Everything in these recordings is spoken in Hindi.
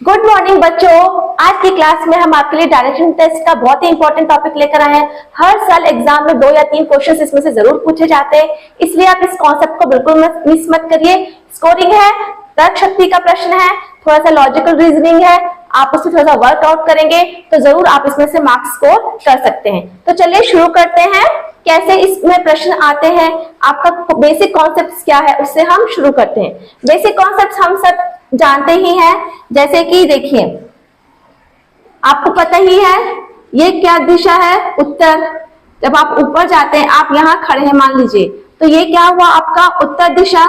गुड मॉर्निंग बच्चों। आज की क्लास में हम आपके लिए डायरेक्शन टेस्ट का बहुत ही इंपॉर्टेंट टॉपिक लेकर आए हैं। हर साल एग्जाम में 2 या 3 क्वेश्चंस इसमें से जरूर पूछे जाते हैं, इसलिए आप इस कॉन्सेप्ट को बिल्कुल मिस मत करिए। स्कोरिंग है, तर्क शक्ति का प्रश्न है, थोड़ा सा लॉजिकल रीजनिंग है, आप उसमें थोड़ा सा वर्कआउट करेंगे तो जरूर आप इसमें से मार्क्स स्कोर कर सकते हैं। तो चलिए शुरू करते हैं। कैसे इसमें प्रश्न आते हैं, आपका बेसिक कॉन्सेप्ट क्या है उससे हम शुरू करते हैं। बेसिक कॉन्सेप्ट हम सब जानते ही हैं, जैसे कि देखिए आपको पता ही है ये क्या दिशा है, उत्तर। जब आप ऊपर जाते हैं, आप यहाँ खड़े हैं मान लीजिए, तो ये क्या हुआ आपका उत्तर दिशा,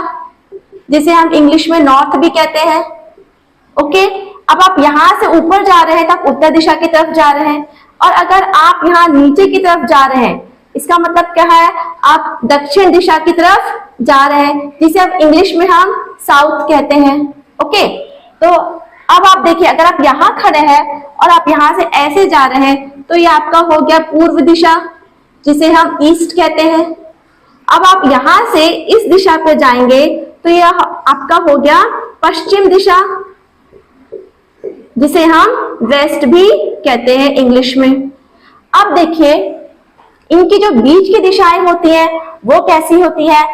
जिसे हम इंग्लिश में नॉर्थ भी कहते हैं। ओके, अब आप यहां से ऊपर जा रहे हैं तो आप उत्तर दिशा की तरफ जा रहे हैं, और अगर आप यहाँ नीचे की तरफ जा रहे हैं इसका मतलब क्या है, आप दक्षिण दिशा की तरफ जा रहे हैं, जिसे अब इंग्लिश में हम साउथ कहते हैं। ओके, तो अब आप देखिए अगर आप यहाँ खड़े हैं और आप यहाँ से ऐसे जा रहे हैं तो ये आपका हो गया पूर्व दिशा, जिसे हम ईस्ट कहते हैं। अब आप यहां से इस दिशा पे जाएंगे तो यह आपका हो गया पश्चिम दिशा, जिसे हम वेस्ट भी कहते हैं इंग्लिश में। अब देखिए इनकी जो बीच की दिशाएं होती हैं वो कैसी होती है,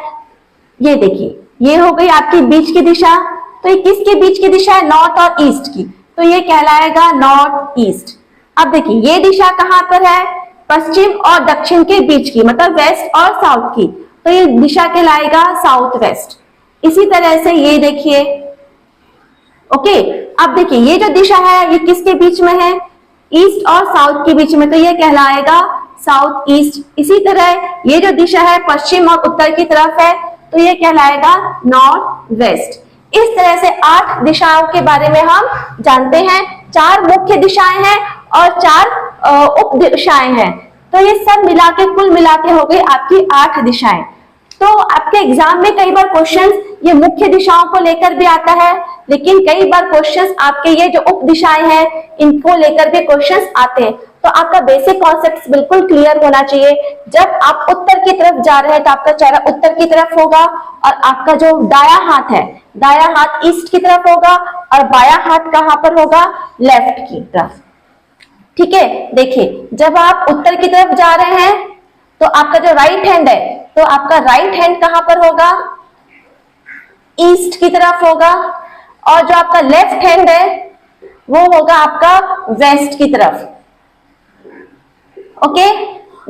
ये देखिए ये हो गई आपकी बीच की दिशा। तो ये किसके बीच की दिशा है, नॉर्थ और ईस्ट की, तो ये कहलाएगा नॉर्थ ईस्ट। अब देखिए ये दिशा कहां पर है, पश्चिम और दक्षिण के बीच की, मतलब वेस्ट और साउथ की, तो ये दिशा कहलाएगा साउथ वेस्ट। इसी तरह से ये देखिए, ओके, अब देखिए ये जो दिशा है ये किसके बीच में है, ईस्ट और साउथ के बीच में, तो ये कहलाएगा साउथ ईस्ट। इसी तरह ये जो दिशा है पश्चिम और उत्तर की तरफ है, तो ये कहलाएगा नॉर्थ वेस्ट। इस तरह से 8 दिशाओं के बारे में हम जानते हैं। 4 मुख्य दिशाएं हैं और 4 उप दिशाएं हैं, तो ये सब मिला के कुल मिला के हो गई आपकी 8 दिशाएं। तो आपके एग्जाम में कई बार क्वेश्चंस ये मुख्य दिशाओं को लेकर भी आता है, लेकिन कई बार क्वेश्चंस आपके ये जो उप दिशाएं हैं इनको लेकर भी क्वेश्चंस आते हैं। तो आपका बेसिक कॉन्सेप्ट बिल्कुल क्लियर होना चाहिए। जब आप उत्तर की तरफ जा रहे हैं तो आपका चेहरा उत्तर की तरफ होगा, और आपका जो दायां हाथ है, दायां हाथ ईस्ट की तरफ होगा, और बायां हाथ कहां पर होगा, लेफ्ट की तरफ। ठीक है, देखिए जब आप उत्तर की तरफ जा रहे हैं तो आपका जो राइट हैंड है, तो आपका राइट हैंड कहां पर होगा, ईस्ट की तरफ होगा, और जो आपका लेफ्ट हैंड है वो होगा आपका वेस्ट की तरफ। ओके,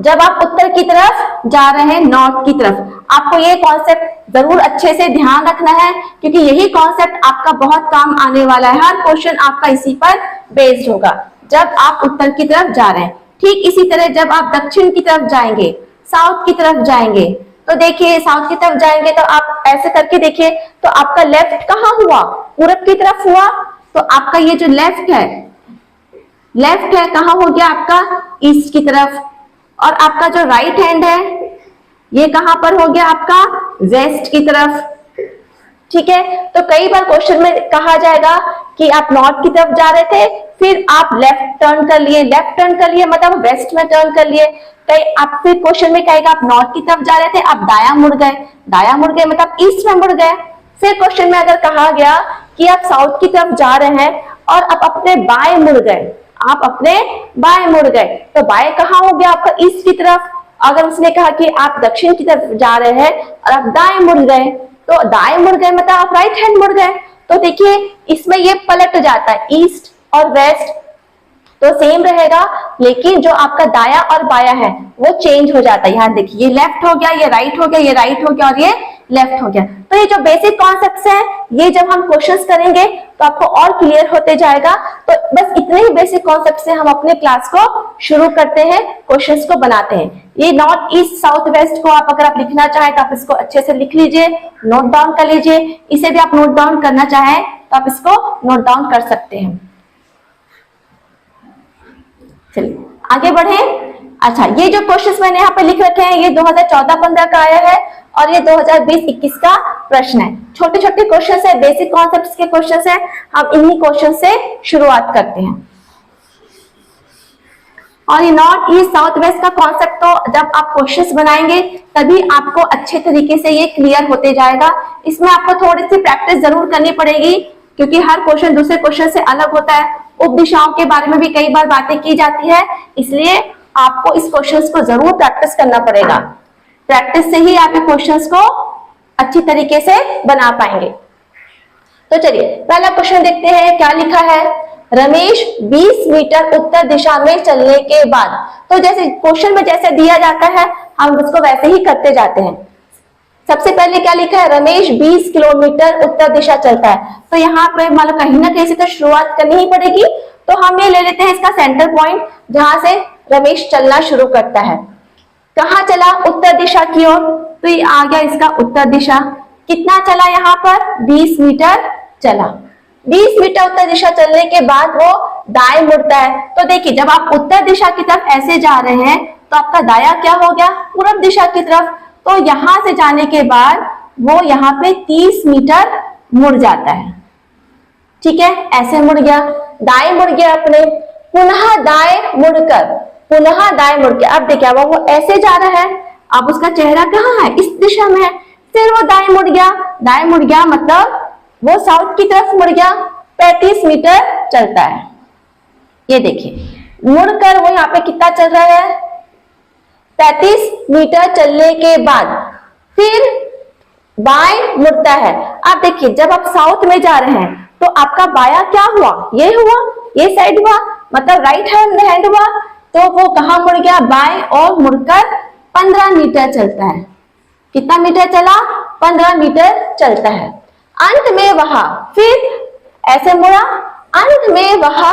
जब आप उत्तर की तरफ जा रहे हैं नॉर्थ की तरफ, आपको ये कॉन्सेप्ट जरूर अच्छे से ध्यान रखना है, क्योंकि यही कॉन्सेप्ट आपका बहुत काम आने वाला है। हर क्वेश्चन आपका इसी पर बेस्ड होगा जब आप उत्तर की तरफ जा रहे हैं। ठीक इसी तरह जब आप दक्षिण की तरफ जाएंगे, साउथ की तरफ जाएंगे, तो देखिए साउथ की तरफ जाएंगे तो आप ऐसे करके देखिए, तो आपका लेफ्ट कहाँ हुआ, पूरब की तरफ हुआ, तो आपका ये जो लेफ्ट है कहाँ हो गया आपका, ईस्ट की तरफ। और आपका जो राइट हैंड है ये कहां पर हो गया आपका, वेस्ट की तरफ। ठीक है, तो कई बार क्वेश्चन में कहा जाएगा कि आप नॉर्थ की तरफ जा रहे थे, फिर आप लेफ्ट टर्न कर लिए, लेफ्ट टर्न कर लिए मतलब वेस्ट में टर्न कर लिए। कई आप फिर क्वेश्चन में कहेगा आप नॉर्थ की तरफ जा रहे थे, आप दायां मुड़ गए, दायां मुड़ गए मतलब ईस्ट में मुड़ गए। फिर क्वेश्चन में अगर कहा गया कि आप साउथ की तरफ जा रहे हैं और आप अपने बाएं मुड़ गए, आप अपने बाएं मुड़ गए, तो बाएं कहाँ हो गया आपका, ईस्ट की तरफ। अगर उसने कहा कि आप दक्षिण की तरफ जा रहे हैं और आप दाएं मुड़ गए, तो दाएं मुड़ गए मतलब आप राइट हैंड मुड़ गए। तो देखिए इसमें ये पलट जाता है, ईस्ट और वेस्ट तो सेम रहेगा, लेकिन जो आपका दाया और बाया है वो चेंज हो जाता है। यहाँ देखिए ये लेफ्ट हो गया, ये राइट हो गया, ये राइट हो गया और ये लेफ्ट हो गया। तो ये जो बेसिक कॉन्सेप्ट्स हैं ये जब हम क्वेश्चंस करेंगे तो आपको और क्लियर होते जाएगा। तो बस इतने ही बेसिक कॉन्सेप्ट से हम अपने क्लास को शुरू करते हैं, क्वेश्चंस को बनाते हैं। ये नॉर्थ ईस्ट साउथ वेस्ट को अगर आप लिखना चाहें तो आप इसको अच्छे से लिख लीजिए, नोट डाउन कर लीजिए। इसे भी आप नोट डाउन करना चाहें तो आप इसको नोट डाउन कर सकते हैं। चलिए आगे बढ़े। अच्छा, ये जो क्वेश्चंस मैंने यहाँ पे लिख रखे हैं ये 2014-15 का आया है और ये 2020-21 का प्रश्न है। छोटे छोटे क्वेश्चंस है, बेसिक कॉन्सेप्ट्स के क्वेश्चंस है। हम इन्हीं क्वेश्चन से शुरुआत करते हैं। और ये नॉर्थ ईस्ट साउथ वेस्ट का कॉन्सेप्ट तो जब आप क्वेश्चंस बनाएंगे तभी आपको अच्छे तरीके से ये क्लियर होते जाएगा। इसमें आपको थोड़ी सी प्रैक्टिस जरूर करनी पड़ेगी, क्योंकि हर क्वेश्चन दूसरे क्वेश्चन से अलग होता है। उप दिशाओं के बारे में भी कई बार बातें की जाती है, इसलिए आपको इस क्वेश्चंस को जरूर प्रैक्टिस करना पड़ेगा। प्रैक्टिस से ही आप ये क्वेश्चंस को अच्छी तरीके से बना पाएंगे। तो चलिए पहला क्वेश्चन देखते हैं क्या लिखा है। रमेश 20 मीटर उत्तर दिशा में चलने के बाद, तो जैसे क्वेश्चन में जैसे दिया जाता है हम उसको वैसे ही करते जाते हैं। सबसे पहले क्या लिखा है, रमेश 20 किलोमीटर उत्तर दिशा चलता है। तो यहाँ पे मान लो कहीं ना कहीं से तो शुरुआत करनी ही पड़ेगी, तो हम ये ले लेते हैं इसका सेंटर पॉइंट जहां से रमेश चलना शुरू करता है। कहाँ चला, उत्तर दिशा की ओर, तो ये आ गया इसका उत्तर दिशा। कितना चला, यहाँ पर 20 मीटर चला। 20 मीटर उत्तर दिशा चलने के बाद वो दाएं मुड़ता है। तो देखिए जब आप उत्तर दिशा की तरफ ऐसे जा रहे हैं तो आपका दाया क्या हो गया, पूर्व दिशा की तरफ। तो यहां से जाने के बाद वो यहाँ पे 30 मीटर मुड़ जाता है। ठीक है, ऐसे मुड़ गया, दाएं मुड़ गया अपने, पुनः दाएं मुड़ के अब देखिए वो ऐसे जा रहा है, अब उसका चेहरा कहाँ है, इस दिशा में है। फिर वो दाएं मुड़ गया मतलब वो साउथ की तरफ मुड़ गया, 35 मीटर चलता है। ये देखिए मुड़कर वो यहाँ पे कितना चल रहा है, 35 मीटर चलने के बाद फिर बाएं मुड़ता है। अब देखिए जब आप साउथ में जा रहे हैं तो आपका बाया क्या हुआ, ये हुआ, ये साइड हुआ, मतलब राइट हैंड हुआ। तो वो कहाँ मुड़ गया, बाएं, और मुड़कर 15 मीटर चलता है। कितना मीटर चला, 15 मीटर चलता है। अंत में वहां फिर ऐसे मुड़ा, अंत में वहां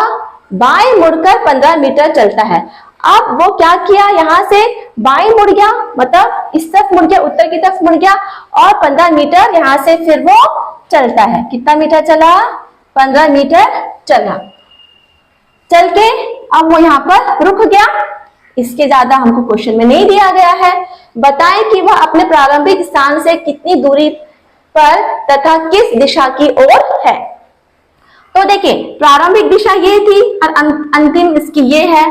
बाएं मुड़कर 15 मीटर चलता है। अब वो क्या किया, यहां से बाएं मुड़ गया, मतलब इस तरफ मुड़ गया, उत्तर की तरफ मुड़ गया, और 15 मीटर यहां से फिर वो चलता है। कितना मीटर चला, 15 मीटर चला। चल के अब वो यहाँ पर रुक गया। इसके ज्यादा हमको क्वेश्चन में नहीं दिया गया है। बताएं कि वह अपने प्रारंभिक स्थान से कितनी दूरी पर तथा किस दिशा की ओर है। तो देखिए प्रारंभिक दिशा ये थी और अंतिम इसकी ये है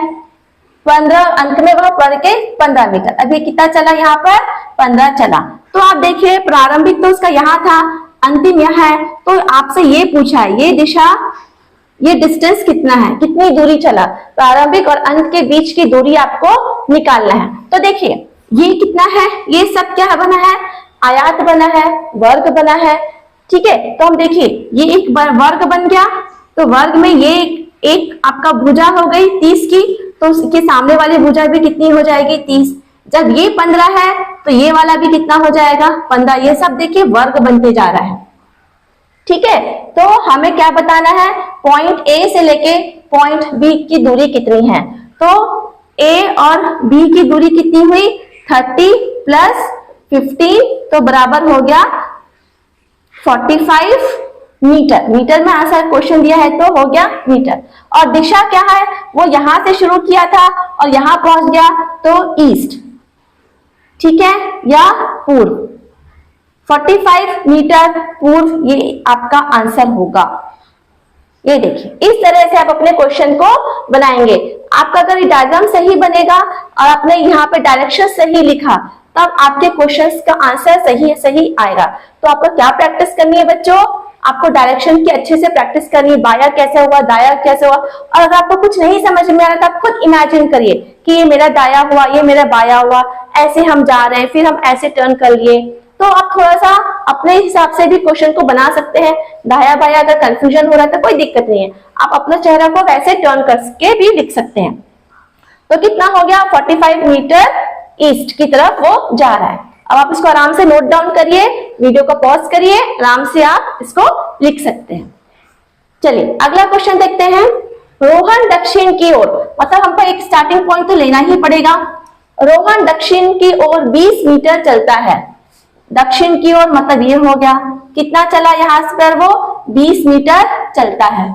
15, अंत में वह बढ़ के 15 मीटर। अभी कितना चला, यहाँ पर 15 चला। तो आप देखिए प्रारंभिक तो उसका यहाँ था, अंतिम यहाँ है। तो आपसे ये पूछा है ये दिशा, ये डिस्टेंस कितना है, कितनी दूरी चला, प्रारंभिक और अंत के बीच की दूरी आपको निकालना है। तो देखिए ये कितना है, ये सब क्या बना है, आयात बना है, वर्ग बना है। ठीक है, तो हम देखिए ये एक वर्ग बन गया, तो वर्ग में ये एक आपका भुजा हो गई 30 की, तो उसके सामने वाली भुजा भी कितनी हो जाएगी, 30। जब ये 15 है तो ये वाला भी कितना हो जाएगा, 15। ये सब देखिए वर्ग बनते जा रहा है। ठीक है, तो हमें क्या बताना है, पॉइंट ए से लेके पॉइंट बी की दूरी कितनी है। तो ए और बी की दूरी कितनी हुई, 30 प्लस 15, तो बराबर हो गया 45 मीटर। मीटर में आंसर क्वेश्चन दिया है तो हो गया मीटर। और दिशा क्या है, वो यहां से शुरू किया था और यहां पहुंच गया तो ईस्ट, ठीक है, या पूर्व। 45 मीटर पूर्व ये आपका आंसर होगा। ये देखिए इस तरह से आप अपने क्वेश्चन को बनाएंगे। आपका अगर ये डायग्राम सही बनेगा और आपने यहाँ पे डायरेक्शन सही लिखा तब आपके क्वेश्चंस का आंसर सही आएगा। तो आपको क्या प्रैक्टिस करनी है बच्चों, आपको डायरेक्शन की अच्छे से प्रैक्टिस करनी है, बाया कैसे हुआ, दाया कैसे हुआ। और अगर आपको कुछ नहीं समझ में आ रहा तो आप खुद इमेजिन करिए कि ये मेरा दाया हुआ, ये मेरा बाया हुआ, ऐसे हम जा रहे हैं, फिर हम ऐसे टर्न कर लिए। तो आप थोड़ा सा अपने हिसाब से भी क्वेश्चन को बना सकते हैं। दाया बाया अगर कंफ्यूजन हो रहा है तो कोई दिक्कत नहीं है, आप अपना चेहरा को वैसे टर्न करके भी लिख सकते हैं। तो कितना हो गया, 45 मीटर ईस्ट की तरफ वो जा रहा है। अब आप इसको आराम से नोट डाउन करिए, वीडियो को पॉज करिए, आराम से आप इसको लिख सकते हैं। चलिए अगला क्वेश्चन देखते हैं। रोहन दक्षिण की ओर, मतलब हमको एक स्टार्टिंग पॉइंट तो लेना ही पड़ेगा। रोहन दक्षिण की ओर 20 मीटर चलता है। दक्षिण की ओर मतलब ये हो गया, कितना चला, यहाँ पर वो 20 मीटर चलता है।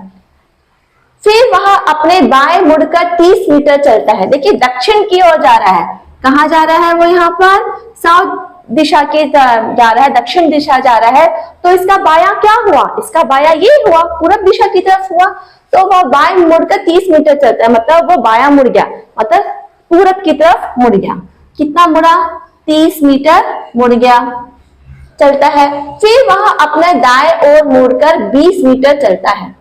फिर वह अपने बाएं मुड़कर 30 मीटर चलता है। देखिए दक्षिण की ओर जा रहा है, कहाँ जा रहा है वो, यहाँ पर साउथ दिशा के जा रहा है, दक्षिण दिशा जा रहा है। तो इसका बाया क्या हुआ, इसका बाया ये हुआ, पूरब दिशा की तरफ हुआ। तो वह बाएं मुड़कर 30 मीटर चलता है, मतलब वो बाया मुड़ गया, मतलब पूरब की तरफ मुड़ गया। कितना मुड़ा, 30 मीटर मुड़ गया। चलता है, फिर वह अपने दाएं ओर मुड़कर 20 मीटर चलता है।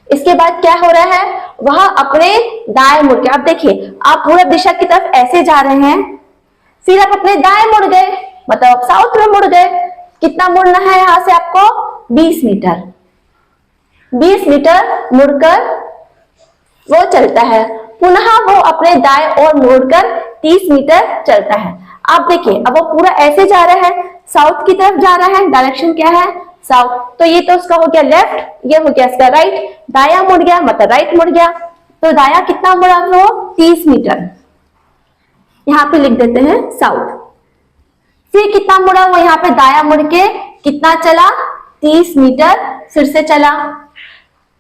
इसके बाद क्या हो रहा है, वह अपने दाएं मुड़ के, आप देखिए आप पूरब दिशा की तरफ ऐसे जा रहे हैं, फिर आप अपने दाएं मुड़ गए, मतलब आप साउथ में मुड़ गए। कितना मुड़ना है यहां से आपको, 20 मीटर। 20 मीटर मुड़कर वो चलता है, पुनः वो अपने दाएं ओर मुड़कर 30 मीटर चलता है। आप देखिए अब वो पूरा ऐसे जा रहा है, साउथ की तरफ जा रहा है, डायरेक्शन क्या है साउथ, तो ये तो उसका हो गया लेफ्ट, ये हो गया इसका राइट, दाया मुड़ गया मतलब राइट मुड़ गया, तो दाया कितना मुड़ा वो 30 मीटर, यहाँ पे लिख देते हैं साउथ। फिर कितना मुड़ा वो यहाँ पे दाया मुड़ के कितना चला, 30 मीटर फिर से चला।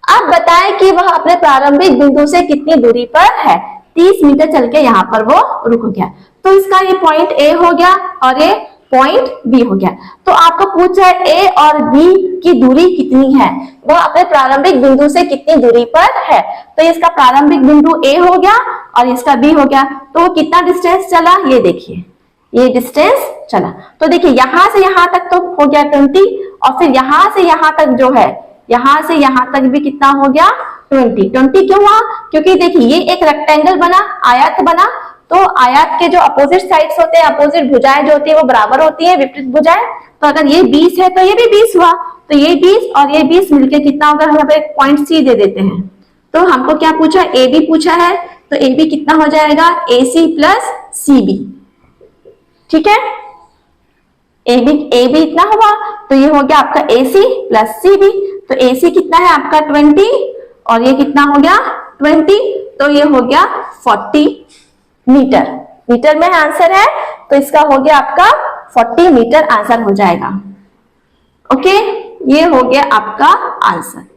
अब बताएं कि वह अपने प्रारंभिक बिंदु से कितनी दूरी पर है, 30 मीटर चल के यहाँ पर वो रुक गया, तो इसका ये पॉइंट ए हो गया और ये पॉइंट बी हो गया। तो आपको पूछा है ए और बी की दूरी कितनी है, वह अपने प्रारंभिक बिंदु से कितनी दूरी पर है, तो इसका प्रारंभिक बिंदु ए हो गया और इसका बी हो गया, तो वो कितना डिस्टेंस चला, ये देखिए ये डिस्टेंस चला। तो देखिए यहां से यहां तक तो हो गया 20, और फिर यहां से यहां तक जो है, यहां से यहां तक भी कितना हो गया 20 क्यों हुआ, क्योंकि देखिए ये एक रेक्टेंगल बना, आयत बना, तो आयत के जो अपोजिट साइड्स होते हैं, अपोजिट भुजाएं जो होती है वो बराबर होती है, विपरीत भुजाएं, तो अगर ये 20 है तो ये भी 20 हुआ, तो ये 20 और ये 20 मिलके कितना होगा, हम यहाँ पे एक पॉइंट सी दे देते हैं। तो हमको क्या पूछा, ए बी पूछा है, तो ए बी कितना हो जाएगा, ए सी प्लस सी बी, ठीक है, ए बी इतना हुआ, तो ये हो गया आपका ए सी प्लस सी बी, तो ए सी कितना है आपका 20 और ये कितना हो गया 20, तो ये हो गया 40 मीटर, मीटर में आंसर है, तो इसका हो गया आपका 40 मीटर आंसर हो जाएगा। ओके, ये हो गया आपका आंसर।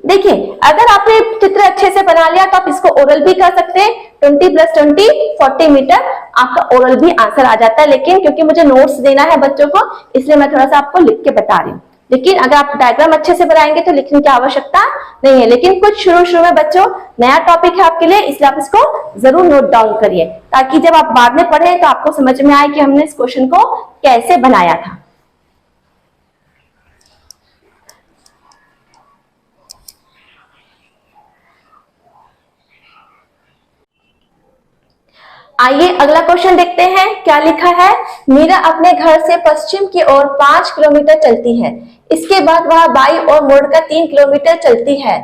देखिए अगर आपने चित्र अच्छे से बना लिया तो आप इसको ओरल भी कर सकते हैं, 20 + 20 40 मीटर, आपका ओरल भी आंसर आ जाता है, लेकिन क्योंकि मुझे नोट्स देना है बच्चों को इसलिए मैं थोड़ा सा आपको लिख के बता रही हूँ। लेकिन अगर आप डायग्राम अच्छे से बनाएंगे तो लिखने की आवश्यकता नहीं है, लेकिन कुछ शुरू में बच्चों नया टॉपिक है आपके लिए, इसलिए आप इसको जरूर नोट डाउन करिए, ताकि जब आप बाद में पढ़ें तो आपको समझ में आए कि हमने इस क्वेश्चन को कैसे बनाया था। आइए अगला क्वेश्चन देखते हैं, क्या लिखा है, मीरा अपने घर से पश्चिम की ओर 5 किलोमीटर चलती है, इसके बाद वह बाईं ओर मुड़कर 3 किलोमीटर चलती है,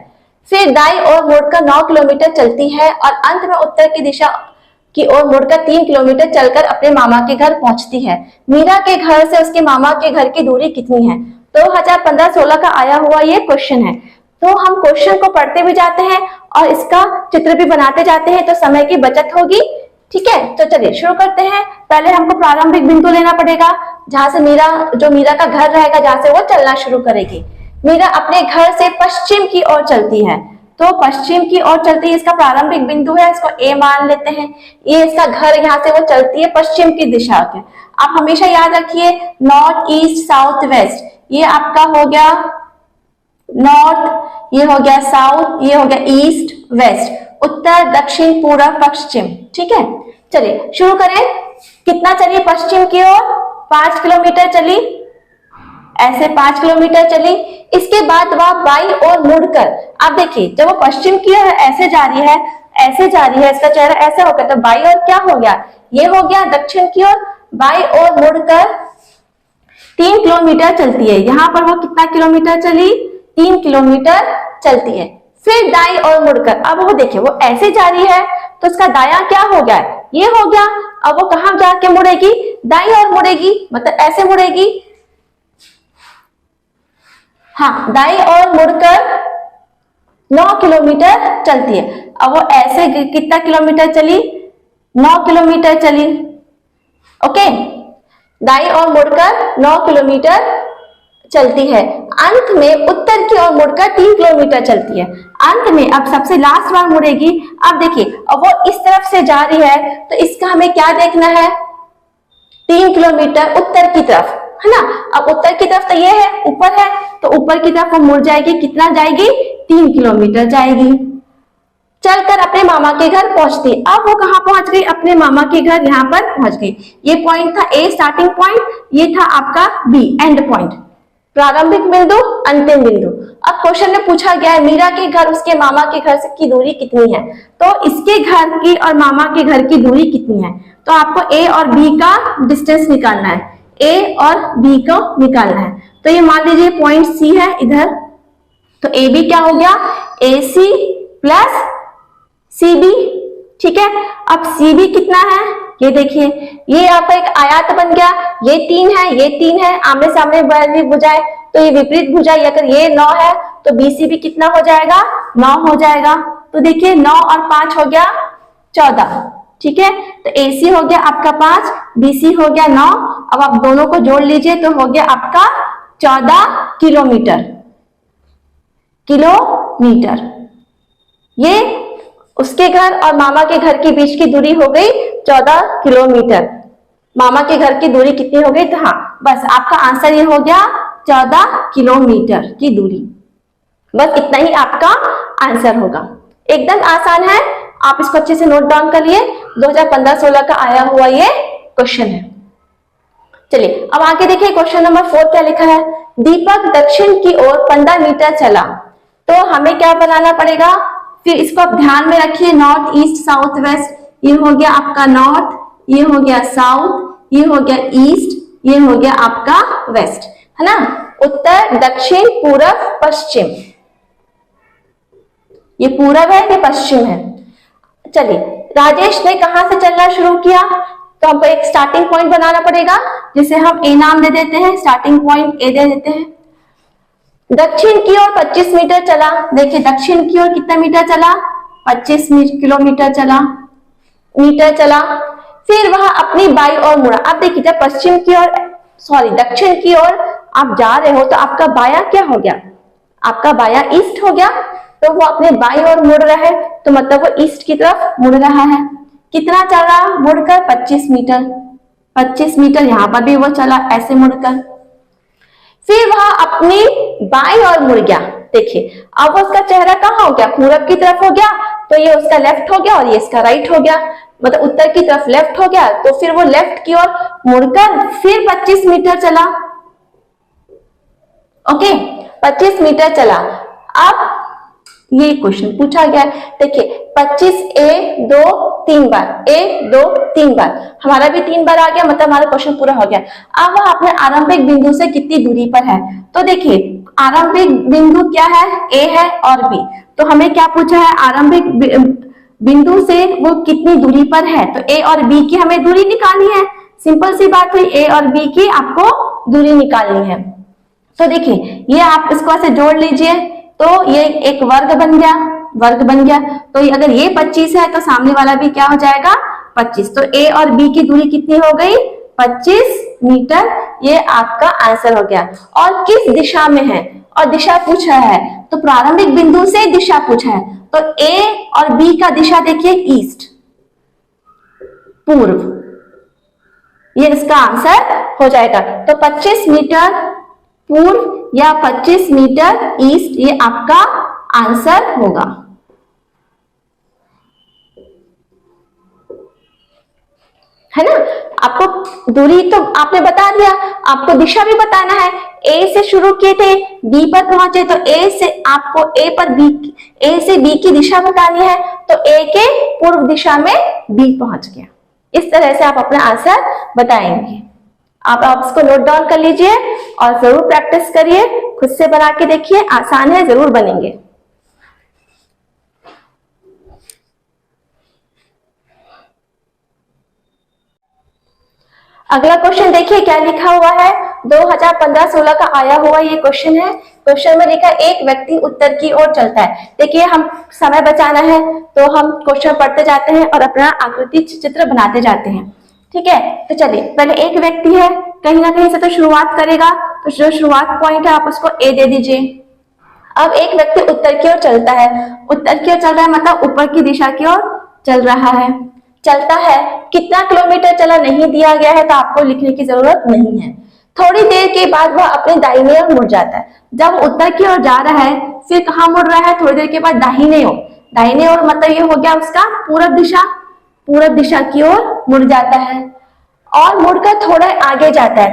फिर दाईं ओर मुड़कर 9 किलोमीटर चलती है और अंत में उत्तर की दिशा की ओर मुड़कर 3 किलोमीटर चलकर अपने मामा के घर पहुंचती है। मीरा के घर से उसके मामा के घर की दूरी कितनी है। 2015-16 का आया हुआ ये क्वेश्चन है, तो हम क्वेश्चन को पढ़ते भी जाते हैं और इसका चित्र भी बनाते जाते हैं, तो समय की बचत होगी। ठीक है, तो चलिए शुरू करते हैं। पहले हमको प्रारंभिक बिंदु लेना पड़ेगा, जहां से मीरा का घर रहेगा, जहां से वो चलना शुरू करेगी। मीरा अपने घर से पश्चिम की ओर चलती है, तो पश्चिम की ओर चलती है, इसका प्रारंभिक बिंदु है, इसको ए मान लेते हैं। ये इसका घर, यहाँ से वो चलती है पश्चिम की दिशा के। आप हमेशा याद रखिए नॉर्थ ईस्ट साउथ वेस्ट, ये आपका हो गया नॉर्थ, ये हो गया साउथ, ये हो गया ईस्ट वेस्ट, उत्तर दक्षिण पूर्व पश्चिम। ठीक है, चलिए शुरू करें। कितना चली पश्चिम की ओर, 5 किलोमीटर चली, ऐसे 5 किलोमीटर चली। इसके बाद वह बाईं ओर मुड़कर, आप देखिए जब वो पश्चिम की ओर ऐसे जा रही है, ऐसे जा रही है, इसका चेहरा ऐसे होकर, तो बाईं ओर क्या हो गया, ये हो गया दक्षिण की ओर। बाईं ओर मुड़कर 3 किलोमीटर चलती है, यहाँ पर वो कितना किलोमीटर चली, 3 किलोमीटर चलती है। फिर दाईं ओर मुड़कर, अब वो देखिए वो ऐसे जा रही है, तो उसका दायां क्या हो गया, ये हो गया। अब वो कहां जाके मुड़ेगी, दाईं ओर मुड़ेगी, मतलब ऐसे मुड़ेगी। हाँ, दाईं ओर मुड़कर 9 किलोमीटर चलती है। अब वो ऐसे कितना किलोमीटर चली, 9 किलोमीटर चली। ओके, दाईं ओर मुड़कर 9 किलोमीटर चलती है। अंत में उत्तर की ओर मुड़कर 3 किलोमीटर चलती है। अंत में अब सबसे लास्ट बार मुड़ेगी। अब देखिए अब वो इस तरफ से जा रही है, तो इसका हमें क्या देखना है, 3 किलोमीटर उत्तर की तरफ, है ना। अब उत्तर की तरफ तो ये है, ऊपर है, तो ऊपर की तरफ वो मुड़ जाएगी, कितना जाएगी, 3 किलोमीटर जाएगी। चलकर अपने मामा के घर पहुंचती। अब वो कहाँ पहुंच गई? अपने मामा के घर यहाँ पर पहुंच गई। ये पॉइंट था ए स्टार्टिंग पॉइंट, ये था आपका बी एंड पॉइंट, प्रारंभिक बिंदु अंतिम बिंदु। अब क्वेश्चन में पूछा गया है मीरा के घर उसके मामा के घर की दूरी कितनी है, तो इसके घर की और मामा के घर की दूरी कितनी है, तो आपको ए और बी का डिस्टेंस निकालना है, ए और बी को निकालना है। तो ये मान लीजिए पॉइंट सी है इधर, तो ए बी क्या हो गया? ए सी प्लस सी बी, ठीक है। अब सी बी कितना है? ये देखिए, ये आपका एक आयत बन गया, ये 3 है, ये 3 है, आमने सामने वाली भुजाएं, तो ये विपरीत भुजाएं, अगर ये 9 है तो बीसी भी कितना हो जाएगा? 9 हो जाएगा। तो देखिए 9 और 5 हो गया 14, ठीक है। तो एसी हो गया आपका 5, बीसी हो गया 9। अब आप दोनों को जोड़ लीजिए तो हो गया आपका 14 किलोमीटर। किलोमीटर, ये उसके घर और मामा के घर के बीच की दूरी हो गई 14 किलोमीटर। मामा के घर की दूरी कितनी हो गई? तो हाँ, बस आपका आंसर ये हो गया 14 किलोमीटर की दूरी। बस इतना ही आपका आंसर होगा, एकदम आसान है, आप इसको अच्छे से नोट डाउन कर लिए। 2015-16 का आया हुआ ये क्वेश्चन है। चलिए अब आगे देखिए क्वेश्चन नंबर 4 क्या लिखा है। दीपक दक्षिण की ओर 15 मीटर चला, तो हमें क्या बनाना पड़ेगा? फिर इसको आप ध्यान में रखिए, नॉर्थ ईस्ट साउथ वेस्ट, ये हो गया आपका नॉर्थ, ये हो गया साउथ, ये हो गया ईस्ट, ये हो गया आपका वेस्ट, है ना। उत्तर दक्षिण पूरब पश्चिम, ये पूरब है, ये पश्चिम है। चलिए राजेश ने कहां से चलना शुरू किया, तो हमको एक स्टार्टिंग पॉइंट बनाना पड़ेगा, जिसे हम ए नाम दे देते हैं, स्टार्टिंग पॉइंट ए दे देते हैं। दक्षिण की ओर 25 मीटर चला, देखिए दक्षिण की ओर कितना मीटर चला? 25 किलोमीटर चला, मीटर चला। फिर वह अपनी बाई ओर मुड़ा। अब देखिए जब पश्चिम की ओर, सॉरी दक्षिण की ओर आप जा रहे हो तो आपका बाया क्या हो गया? आपका बाया ईस्ट हो गया, तो वो अपने बाई ओर मुड़ रहा है, तो मतलब वो ईस्ट की तरफ मुड़ रहा है। कितना चला मुड़कर? 25 मीटर। 25 मीटर यहाँ पर भी वो चला ऐसे मुड़कर। फिर वह अपनी बाईं ओर मुड़ गया, देखिए अब उसका चेहरा कहाँ हो गया? पूरब की तरफ हो गया, तो ये उसका लेफ्ट हो गया और ये इसका राइट हो गया, मतलब उत्तर की तरफ लेफ्ट हो गया। तो फिर वो लेफ्ट की ओर मुड़कर फिर 25 मीटर चला, ओके 25 मीटर चला। अब ये क्वेश्चन पूछा गया, देखिए 25 ए 2 3 बार, ए 2 3 बार, हमारा भी 3 बार आ गया, मतलब हमारा क्वेश्चन पूरा हो गया। अब वह अपने आरंभिक बिंदु से कितनी दूरी पर है, तो देखिए आरंभिक बिंदु क्या है? ए है और बी, तो हमें क्या पूछा है? आरंभिक बिंदु से वो कितनी दूरी पर है, तो ए और बी की हमें दूरी निकालनी है। सिंपल सी बात हुई, ए और बी की आपको दूरी निकालनी है। तो देखिए ये आप इसको ऐसे जोड़ लीजिए, तो ये एक वर्ग बन गया, वर्ग बन गया। तो अगर ये 25 है तो सामने वाला भी क्या हो जाएगा? 25। तो ए और बी की दूरी कितनी हो गई? 25 मीटर। ये आपका आंसर हो गया। और किस दिशा में है, और दिशा पूछा है, तो प्रारंभिक बिंदु से दिशा पूछा है, तो ए और बी का दिशा देखिए ईस्ट, पूर्व, ये इसका आंसर हो जाएगा। तो 25 मीटर पूर्व या 25 मीटर ईस्ट, ये आपका आंसर होगा। है ना। आपको दूरी तो आपने बता दिया, आपको दिशा भी बताना है। ए से शुरू किए थे, बी पर पहुंचे, तो ए से आपको ए से बी की दिशा बतानी है, तो ए के पूर्व दिशा में बी पहुंच गया। इस तरह से आप अपना आंसर बताएंगे। आप इसको नोट डाउन कर लीजिए और जरूर प्रैक्टिस करिए, खुद से बना के देखिए, आसान है, जरूर बनेंगे। अगला क्वेश्चन देखिए क्या लिखा हुआ है। 2015-16 का आया हुआ ये क्वेश्चन है। क्वेश्चन में लिखा एक व्यक्ति उत्तर की ओर चलता है। देखिए हम समय बचाना है तो हम क्वेश्चन पढ़ते जाते हैं और अपना आकृति चित्र बनाते जाते हैं, ठीक है। तो चलिए पहले एक व्यक्ति है, कहीं ना कहीं से तो शुरुआत करेगा, तो जो शुरुआत पॉइंट है आप उसको ए दे दीजिए। अब एक व्यक्ति उत्तर की ओर चलता है, उत्तर की ओर चल रहा है मतलब ऊपर की दिशा की ओर चल रहा है, चलता है। कितना किलोमीटर चला नहीं दिया गया है, तो आपको लिखने की जरूरत नहीं है। थोड़ी देर के बाद वह अपने दाहिने ओर मुड़ जाता है। जब उत्तर की ओर जा रहा है, फिर कहाँ मुड़ रहा है? थोड़ी देर के बाद दाहिने ओर। दाहिने ओर मतलब ये हो गया उसका पूरब दिशा की ओर मुड़ जाता है और मुड़कर थोड़ा आगे जाता है,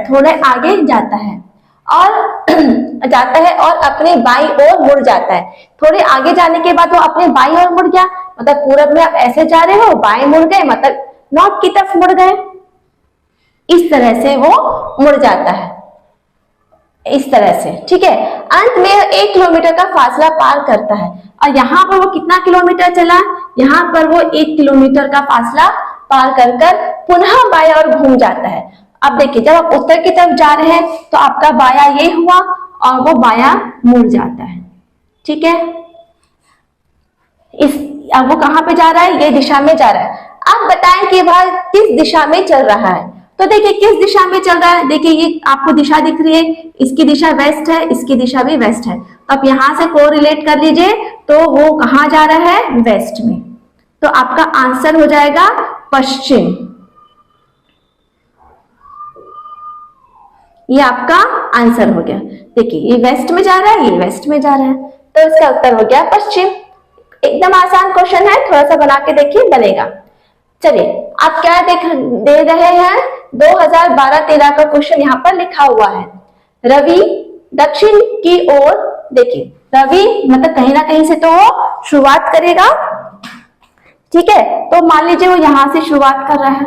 और अपने बाईं ओर मुड़ जाता है। थोड़े आगे जाने के बाद वो अपने बाईं ओर मुड़ गया, मतलब पूरब में आप ऐसे जा रहे हो, बाएं मुड़ गए मतलब नॉर्थ की तरफ मुड़ गए। इस तरह से वो मुड़ जाता है, इस तरह से, ठीक है। अंत में 1 किलोमीटर का फासला पार करता है और यहाँ पर वो कितना किलोमीटर चला, यहाँ पर वो 1 किलोमीटर का फासला पार कर पुनः बायां ओर घूम जाता है। अब देखिए, जब आप उत्तर की तरफ जा रहे हैं तो आपका बायां ये हुआ और वो बायां मुड़ जाता है, ठीक है। अब वो कहां पे जा रहा है, ये दिशा में जा रहा है। अब बताएं कि वह किस दिशा में चल रहा है। तो देखिए किस दिशा में चल रहा है, देखिए ये आपको दिशा दिख रही है, इसकी दिशा वेस्ट है, इसकी दिशा भी वेस्ट है। तो आप यहां से कोरिलेट कर लीजिए, तो वो कहां जा रहा है, वेस्ट में। तो आपका आंसर हो जाएगा पश्चिम। ये आपका आंसर हो गया। देखिए ये वेस्ट में जा रहा है, ये वेस्ट में जा रहा है, तो इसका उत्तर हो गया पश्चिम। एकदम आसान क्वेश्चन है, थोड़ा सा बना के देखिए, बनेगा। चलिए आप क्या दे रहे हैं, 2012-13 का क्वेश्चन यहाँ पर लिखा हुआ है। रवि दक्षिण की ओर, देखिए रवि मतलब कहीं ना कहीं से तो वो शुरुआत करेगा, ठीक है। तो मान लीजिए वो यहां से शुरुआत कर रहा है।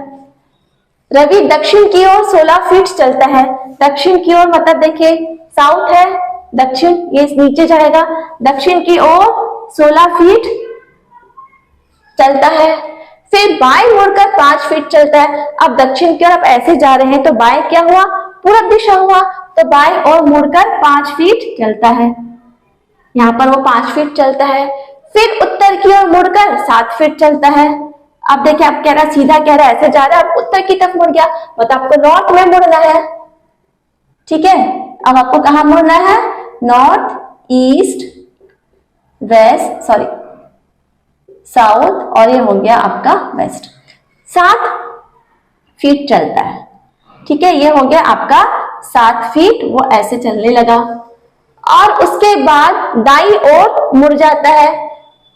रवि दक्षिण की ओर 16 फीट चलता है। दक्षिण की ओर मतलब देखिए साउथ है, दक्षिण ये नीचे जाएगा, दक्षिण की ओर 16 फीट चलता है। फिर बाएं मुड़कर 5 फीट चलता है। अब दक्षिण की ओर आप ऐसे जा रहे हैं तो बाएं क्या हुआ, पूरब दिशा हुआ, तो बाएं ओर मुड़कर 5 फीट चलता है। यहाँ पर वो 5 फीट चलता है। फिर उत्तर की ओर मुड़कर 7 फीट चलता है। अब देखिए आप कह रहा सीधा कह रहा ऐसे जा रहा है, अब उत्तर की तरफ मुड़ गया, मतलब आपको नॉर्थ में मुड़ना है, ठीक है। अब आपको कहां मुड़ना है, north, east, west, sorry south, और ये हो गया आपका वेस्ट। 7 फीट चलता है, ठीक है। ये हो गया आपका 7 फीट, वो ऐसे चलने लगा और उसके बाद दाईं ओर मुड़ जाता है।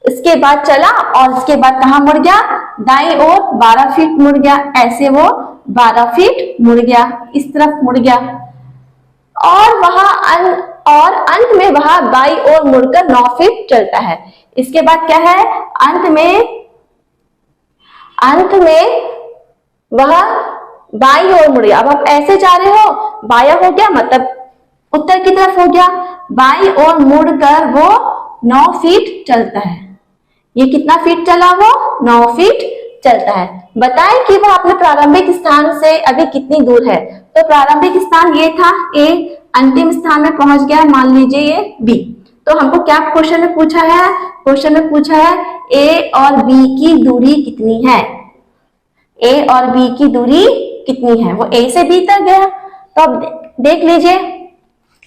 इसके बाद चला और उसके बाद कहां मुड़ गया, दाईं ओर 12 फीट मुड़ गया, ऐसे वो 12 फीट मुड़ गया, इस तरफ मुड़ गया और अंत में वह बाईं ओर मुड़कर 9 फीट चलता है। इसके बाद क्या है, अंत में वह बाईं ओर मुड़ गया। अब आप ऐसे जा रहे हो, बाया हो गया मतलब उत्तर की तरफ हो गया, बाईं ओर मुड़कर वो 9 फीट चलता है। ये कितना फीट चला, वो 9 फीट चलता है। बताएं कि वह अपने प्रारंभिक स्थान से अभी कितनी दूर है। तो प्रारंभिक स्थान ये था ए, अंतिम स्थान में पहुंच गया मान लीजिए ये बी। तो हमको क्या क्वेश्चन में पूछा है, क्वेश्चन में पूछा है ए और बी की दूरी कितनी है, ए और बी की दूरी कितनी है। वो ए से बी तक गया, तो अब देख लीजिए,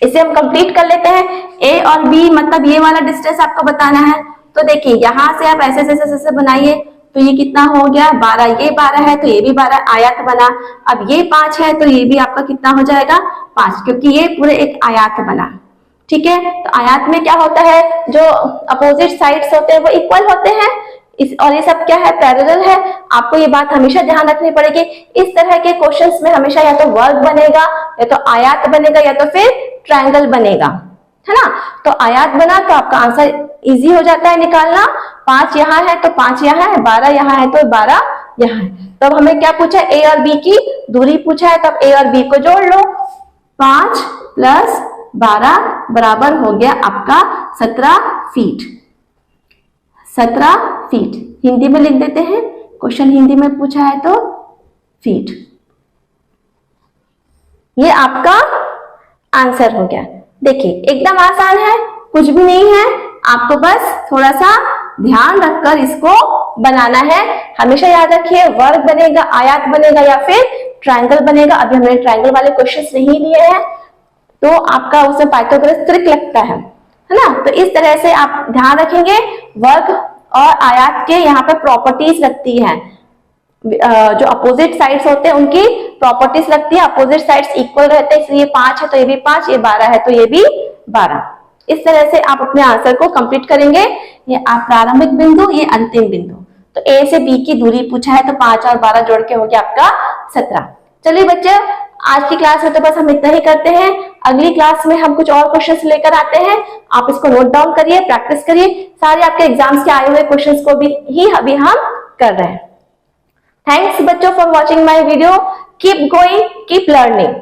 इसे हम कंप्लीट कर लेते हैं। ए और बी मतलब ये वाला डिस्टेंस आपको बताना है। तो देखिए यहां से आप ऐसे बनाइए, तो ये कितना हो गया 12, ये 12 है तो ये भी 12, आयत बना। अब ये 5 है तो ये भी आपका कितना हो जाएगा 5, क्योंकि ये पूरे एक आयत बना, ठीक है। तो आयत में क्या होता है, जो अपोजिट साइड्स होते हैं वो इक्वल होते हैं, और ये सब क्या है, पैरेलल है। आपको ये बात हमेशा ध्यान रखनी पड़ेगी। इस तरह के क्वेश्चंस में हमेशा या तो वर्ग बनेगा, या तो आयत बनेगा, या तो फिर ट्रायंगल बनेगा, है ना। तो आयत बना तो आपका आंसर इजी हो जाता है निकालना। 5 यहाँ है तो 5 यहाँ है, 12 यहाँ है तो 12 यहाँ है। तो अब हमें क्या पूछा है, ए और बी की दूरी पूछा है, तब ए और बी को जोड़ लो। 5 + 12 बराबर हो गया आपका 17 फीट। 17 फीट हिंदी में लिख देते हैं, क्वेश्चन हिंदी में पूछा है तो फीट। ये आपका आंसर हो गया। देखिए एकदम आसान है, कुछ भी नहीं है, आपको बस थोड़ा सा ध्यान रखकर इसको बनाना है। हमेशा याद रखिए वर्ग बनेगा, आयत बनेगा, या फिर ट्रायंगल बनेगा। अभी हमने ट्रायंगल वाले क्वेश्चंस नहीं लिए हैं, तो आपका उसमें पाइथागोरस ट्रिक लगता है ना। तो इस तरह से आप ध्यान रखेंगे, वर्ग और आयत के यहाँ पे प्रॉपर्टीज लगती है, जो अपोजिट साइड्स होते हैं उनकी प्रॉपर्टीज लगती है। अपोजिट साइड्स इक्वल रहते हैं, इसलिए 5 है तो ये भी 5, ये 12 है तो ये भी 12। इस तरह से आप अपने आंसर को कंप्लीट करेंगे। ये आप प्रारंभिक बिंदु, ये अंतिम बिंदु। तो ए से बी की दूरी पूछा है, तो 5 और 12 जोड़ के हो गया आपका 17। चलिए बच्चे, आज की क्लास में तो बस हम इतना ही करते हैं। अगली क्लास में हम कुछ और क्वेश्चंस लेकर आते हैं। आप इसको नोट डाउन करिए, प्रैक्टिस करिए। सारे आपके एग्जाम्स के आए हुए क्वेश्चंस को भी अभी हम कर रहे हैं। थैंक्स बच्चों for watching my video. Keep going, keep learning.